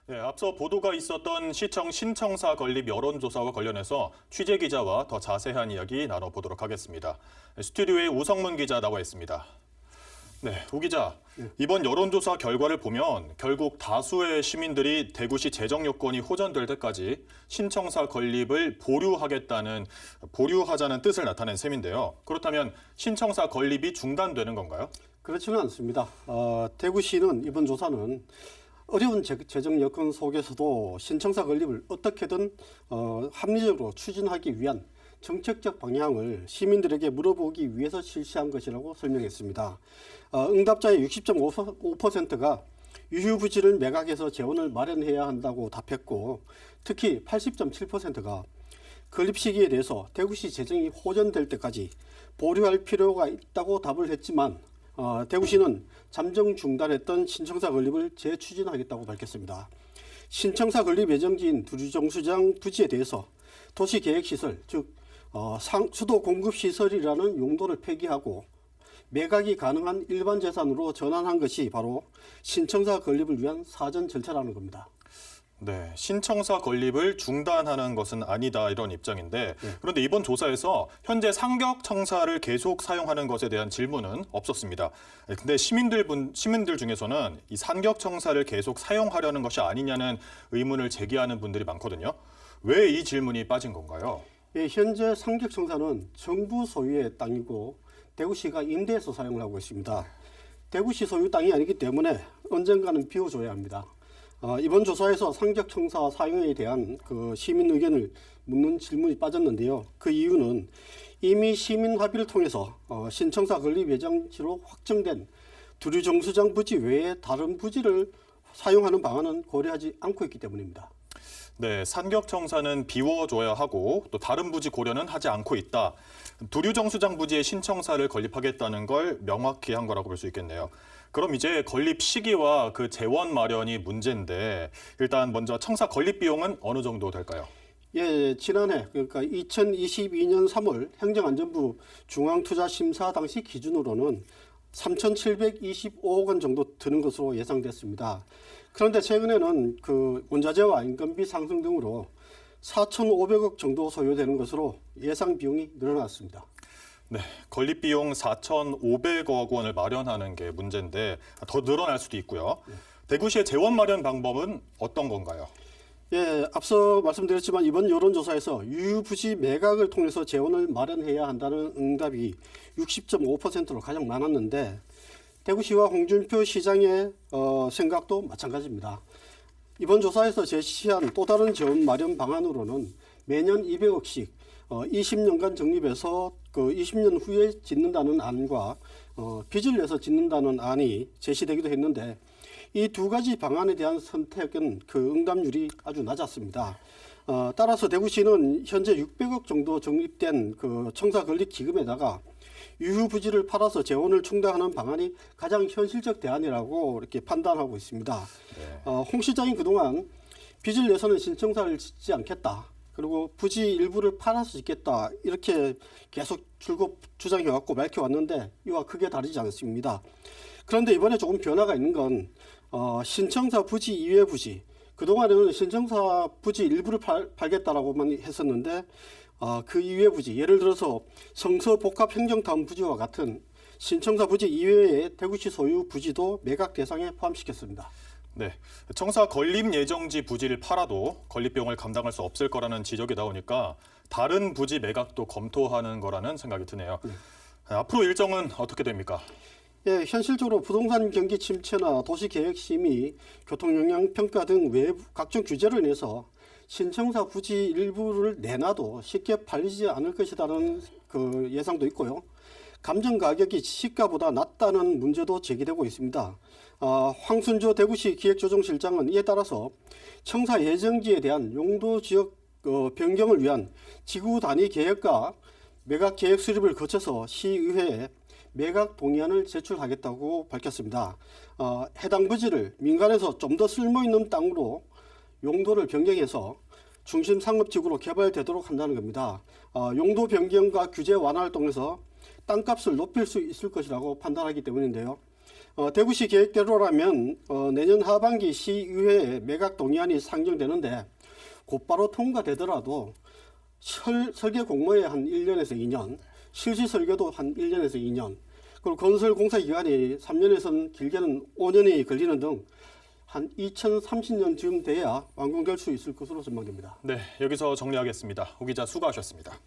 네, 앞서 보도가 있었던 시청 신청사 건립 여론조사와 관련해서 취재 기자와 더 자세한 이야기 나눠보도록 하겠습니다. 스튜디오에 우성문 기자 나와 있습니다. 네, 우 기자, 이번 여론조사 결과를 보면 결국 다수의 시민들이 대구시 재정 요건이 호전될 때까지 신청사 건립을 보류하자는 뜻을 나타낸 셈인데요. 그렇다면 신청사 건립이 중단되는 건가요? 그렇지는 않습니다. 대구시는 이번 조사는 어려운 재정 여건 속에서도 신청사 건립을 어떻게든 합리적으로 추진하기 위한 정책적 방향을 시민들에게 물어보기 위해서 실시한 것이라고 설명했습니다. 응답자의 60.5%가 유휴부지를 매각해서 재원을 마련해야 한다고 답했고, 특히 80.7%가 건립 시기에 대해서 대구시 재정이 호전될 때까지 보류할 필요가 있다고 답을 했지만, 대구시는 잠정 중단했던 신청사 건립을 재추진하겠다고 밝혔습니다. 신청사 건립 예정지인 두류정수장 부지에 대해서 도시계획시설, 즉 수도 공급시설이라는 용도를 폐기하고 매각이 가능한 일반 재산으로 전환한 것이 바로 신청사 건립을 위한 사전 절차라는 겁니다. 네, 신청사 건립을 중단하는 것은 아니다 이런 입장인데 그런데 이번 조사에서 현재 상격청사를 계속 사용하는 것에 대한 질문은 없었습니다. 근데 시민들 중에서는 이 상격청사를 계속 사용하려는 것이 아니냐는 의문을 제기하는 분들이 많거든요. 왜 이 질문이 빠진 건가요? 현재 상격청사는 정부 소유의 땅이고 대구시가 임대해서 사용을 하고 있습니다. 대구시 소유 땅이 아니기 때문에 언젠가는 비워줘야 합니다. 이번 조사에서 상격청사 사용에 대한 시민 의견을 묻는 질문이 빠졌는데요. 그 이유는 이미 시민 합의를 통해서 신청사 건립 예정지로 확정된 두류정수장 부지 외에 다른 부지를 사용하는 방안은 고려하지 않고 있기 때문입니다. 네, 상격청사는 비워줘야 하고 또 다른 부지 고려는 하지 않고 있다. 두류정수장 부지에 신청사를 건립하겠다는 걸 명확히 한 거라고 볼 수 있겠네요. 그럼 이제 건립 시기와 그 재원 마련이 문제인데 일단 먼저 청사 건립 비용은 어느 정도 될까요? 예, 지난해 그러니까 2022년 3월 행정안전부 중앙투자심사 당시 기준으로는 3,725억 원 정도 드는 것으로 예상됐습니다. 그런데 최근에는 원자재와 인건비 상승 등으로 4,500억 정도 소요되는 것으로 예상 비용이 늘어났습니다. 네, 건립 비용 4,500억 원을 마련하는 게 문제인데 더 늘어날 수도 있고요. 대구시의 재원 마련 방법은 어떤 건가요? 예, 앞서 말씀드렸지만 이번 여론조사에서 유휴부지 매각을 통해서 재원을 마련해야 한다는 응답이 60.5%로 가장 많았는데 대구시와 홍준표 시장의 생각도 마찬가지입니다. 이번 조사에서 제시한 또 다른 재원 마련 방안으로는 매년 200억씩 20년간 적립해서 20년 후에 짓는다는 안과 빚을 내서 짓는다는 안이 제시되기도 했는데 이 두 가지 방안에 대한 선택은 응답률이 아주 낮았습니다. 따라서 대구시는 현재 600억 정도 적립된 청사 건립 기금에다가 유휴부지를 팔아서 재원을 충당하는 방안이 가장 현실적 대안이라고 이렇게 판단하고 있습니다. 홍 시장이 그동안 빚을 내서는 신청사를 짓지 않겠다. 그리고 부지 일부를 팔아서 짓겠다. 이렇게 계속 줄곧 주장해왔고 밝혀왔는데 이와 크게 다르지 않습니다. 그런데 이번에 조금 변화가 있는 건 신청사 부지 이외 부지. 그동안에는 신청사 부지 일부를 팔겠다라고만 했었는데 그 이외 부지, 예를 들어서 성서복합행정타운 부지와 같은 신청사 부지 이외의 대구시 소유 부지도 매각 대상에 포함시켰습니다. 네, 청사 건립 예정지 부지를 팔아도 건립 비용을 감당할 수 없을 거라는 지적이 나오니까 다른 부지 매각도 검토하는 거라는 생각이 드네요. 앞으로 일정은 어떻게 됩니까? 예, 현실적으로 부동산 경기 침체나 도시계획 심의, 교통영향평가 등 외부 각종 규제로 인해서 신청사 부지 일부를 내놔도 쉽게 팔리지 않을 것이라는 예상도 있고요. 감정 가격이 시가보다 낮다는 문제도 제기되고 있습니다. 황순조 대구시 기획조정실장은 이에 따라서 청사 예정지에 대한 용도 지역 변경을 위한 지구 단위 계획과 매각 계획 수립을 거쳐서 시의회에 매각 동의안을 제출하겠다고 밝혔습니다. 해당 부지를 민간에서 좀 더 쓸모있는 땅으로 용도를 변경해서 중심 상업지구로 개발되도록 한다는 겁니다. 용도 변경과 규제 완화를 통해서 땅값을 높일 수 있을 것이라고 판단하기 때문인데요. 대구시 계획대로라면 내년 하반기 시의회에 매각 동의안이 상정되는데 곧바로 통과되더라도 설계 공모에 한 1년에서 2년, 실시 설계도 한 1년에서 2년, 그리고 건설 공사 기간이 3년에서는 길게는 5년이 걸리는 등 한 2030년쯤 돼야 완공될 수 있을 것으로 전망됩니다. 네, 여기서 정리하겠습니다. 오 기자 수고하셨습니다.